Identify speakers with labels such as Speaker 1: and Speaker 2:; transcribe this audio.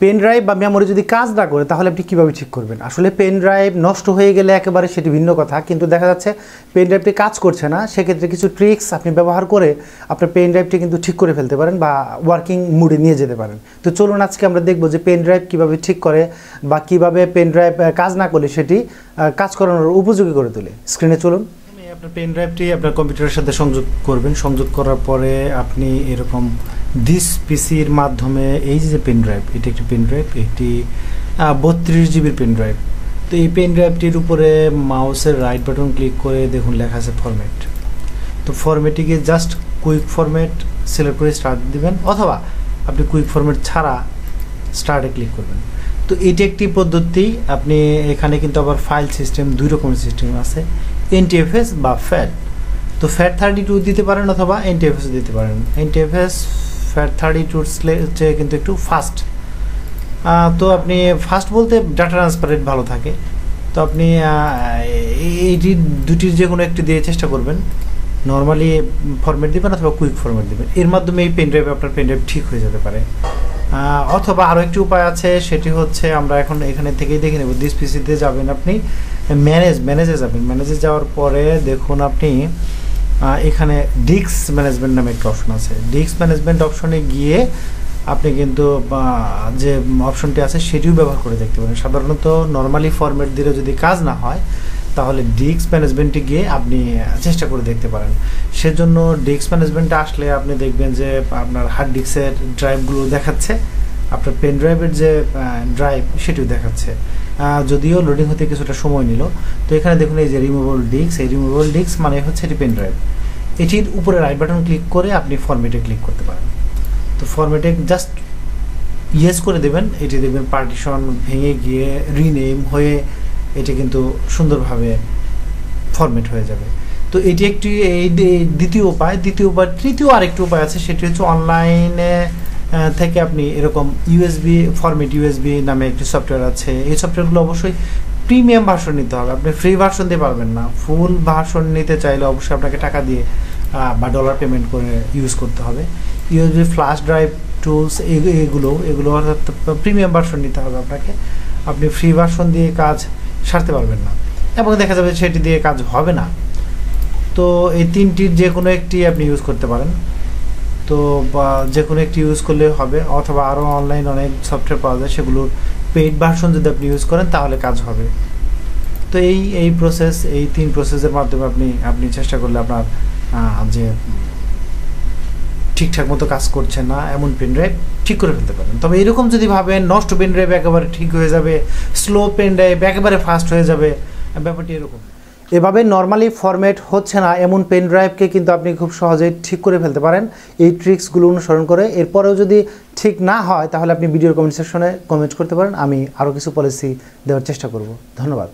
Speaker 1: Pen drive বা memory যদি কাজ না করে তাহলে আপনি কীভাবে ঠিক করবেন? আসলে পেন ড্রাইভ নষ্ট হয়ে গেলে একেবারে সেটি ভিন্ন কথা, কিন্তু দেখা যাচ্ছে পেন ড্রাইভটি কাজ করছে না, সেক্ষেত্রে কিছু ট্রিক্স আপনি ব্যবহার করে আপনার পেন ড্রাইভটি কিন্তু ঠিক করে ফেলতে পারেন বা ওয়ার্কিং মুডে নিয়ে যেতে পারেন। তো চলুন আজকে আমরা দেখব যে পেন ড্রাইভ কীভাবে ঠিক করে বা কীভাবে পেন ড্রাইভ কাজ না করলে সেটি কাজ করানোর উপযোগী করে তোলে। স্ক্রিনে চলুন। আপনার পেন ড্রাইভটি আপনার কম্পিউটারের সাথে সংযোগ করবেন। সংযোগ করার পরে আপনি এরকম দিস পিসির মাধ্যমে এই যে পেন ড্রাইভ, এটি একটি পেন ড্রাইভ, একটি 32 জিবির পেন ড্রাইভ। তো এই পেন ড্রাইভটির উপরে মাউসের রাইট বাটন ক্লিক করে দেখুন লেখা আছে ফরম্যাট। তো ফরম্যাটে জাস্ট কুইক ফরম্যাট সিলেক্ট করে স্টার্ট দিবেন, অথবা আপনি কুইক ফরম্যাট ছাড়া স্টার্টে ক্লিক করবেন। তো এটি একটি পদ্ধতি। আপনি এখানে কিন্তু আবার ফাইল সিস্টেম, দুই রকমের সিস্টেম আছে, NTFS বা FAT। তো FAT32 দিতে পারেন অথবা NTFS দিতে পারেন। NTFS FAT32 চেয়ে কিন্তু একটু ফাস্ট। তো আপনি ফাস্ট বলতে ডাটা ট্রান্সফার রেট ভালো থাকে। তো আপনি এইটি দুটির যে কোনো একটি দিয়ে চেষ্টা করবেন। নর্মালি ফরম্যাট দেবেন অথবা কুইক ফরম্যাট দেবেন, এর মাধ্যমে এই পেন ড্রাইভ আপনার পেন ড্রাইভ ঠিক হয়ে যেতে পারে। অথবা আরও একটি উপায় আছে, সেটি হচ্ছে আমরা এখন এখানে থেকেই দেখে নেব। দিস পিসিতে যাবেন, আপনি ম্যানেজে যাবেন। ম্যানেজে যাওয়ার পরে দেখুন আপনি এখানে ডিস্ক ম্যানেজমেন্ট নামে একটা অপশন আছে। ডিস্ক ম্যানেজমেন্ট অপশনে গিয়ে আপনি কিন্তু যে অপশনটি আছে সেটিও ব্যবহার করে দেখতে পারেন। সাধারণত নর্মালি ফরম্যাট দিলে যদি কাজ না হয় তাহলে ডিস্ক ম্যানেজমেন্টে গিয়ে আপনি চেষ্টা করে দেখতে পারেন। সেজন্য ডিস্ক ম্যানেজমেন্টে আসলে আপনি দেখবেন যে আপনার হার্ড ডিস্কের ড্রাইভগুলো দেখাচ্ছে, আপনার পেন ড্রাইভের যে ড্রাইভ সেটিও দেখাচ্ছে, যদিও লোডিং হতে কিছুটা সময় নিল। তো এখানে দেখুন এই যে রিমুভেবল ডিস্ক, এই রিমুভেবল ডিস্ক মানে হচ্ছে এটি পেন ড্রাইভ। এটির উপরে রাইট বাটন ক্লিক করে আপনি ফরম্যাটে ক্লিক করতে পারেন। তো ফরম্যাটে জাস্ট ইয়েস করে দেবেন, এটি দেখবেন পার্টিশন ভেঙে গিয়ে রিনেম হয়ে এটি কিন্তু সুন্দরভাবে ফরম্যাট হয়ে যাবে। তো এটি একটি এই দ্বিতীয় উপায়। তৃতীয় আরেকটি উপায় আছে, সেটি হচ্ছে অনলাইনে থেকে আপনি এরকম ফরম্যাট ইউএসবি নামে একটি সফটওয়্যার আছে। এই সফটওয়্যারগুলো অবশ্যই প্রিমিয়াম ভার্সন নিতে হবে, আপনি ফ্রি ভার্সন দিয়ে পারবেন না। ফুল ভার্সন নিতে চাইলে অবশ্যই আপনাকে টাকা দিয়ে বা ডলার পেমেন্ট করে ইউজ করতে হবে। ইউএসবি ফ্ল্যাশ ড্রাইভ টুলস এগুলো অর্থাৎ প্রিমিয়াম ভার্সন নিতে হবে আপনাকে। আপনি ফ্রি ভার্সন দিয়ে কাজ সারতে পারবেন না এবং দেখা যাবে সেটি দিয়ে কাজ হবে না। তো এই তিনটির যে কোনো একটি আপনি ইউজ করতে পারেন। তো যে কোনো একটি ইউজ করলে হবে, অথবা আরও অনলাইন অনেক সফটওয়্যার পাওয়া যায়, সেগুলোর পেইড ভার্সন যদি আপনি ইউজ করেন তাহলে কাজ হবে। তো এই প্রসেস, এই 3 প্রসেসের মাধ্যমে আপনি চেষ্টা করলে আপনার যে ঠিকঠাক মতো কাজ করছে না এমন পেন ড্রাইভ ঠিক করে ফেলতে পারেন। তবে এরকম যদি ভাবেন নষ্ট পেন ড্রাইভ একেবারে ঠিক হয়ে যাবে, স্লো পেন ড্রাইভ একেবারে ফাস্ট হয়ে যাবে, ব্যাপারটি এরকম। এভাবে নর্মালি ফরম্যাট হচ্ছে না এমন পেন ড্রাইভকে কিন্তু আপনি খুব সহজেই ঠিক করে ফেলতে পারেন এই ট্রিক্সগুলো অনুসরণ করে। এরপরেও যদি ঠিক না হয় তাহলে আপনি ভিডিওর কমেন্ট সেকশনে কমেন্ট করতে পারেন, আমি আরও কিছু পলিসি দেওয়ার চেষ্টা করব। ধন্যবাদ।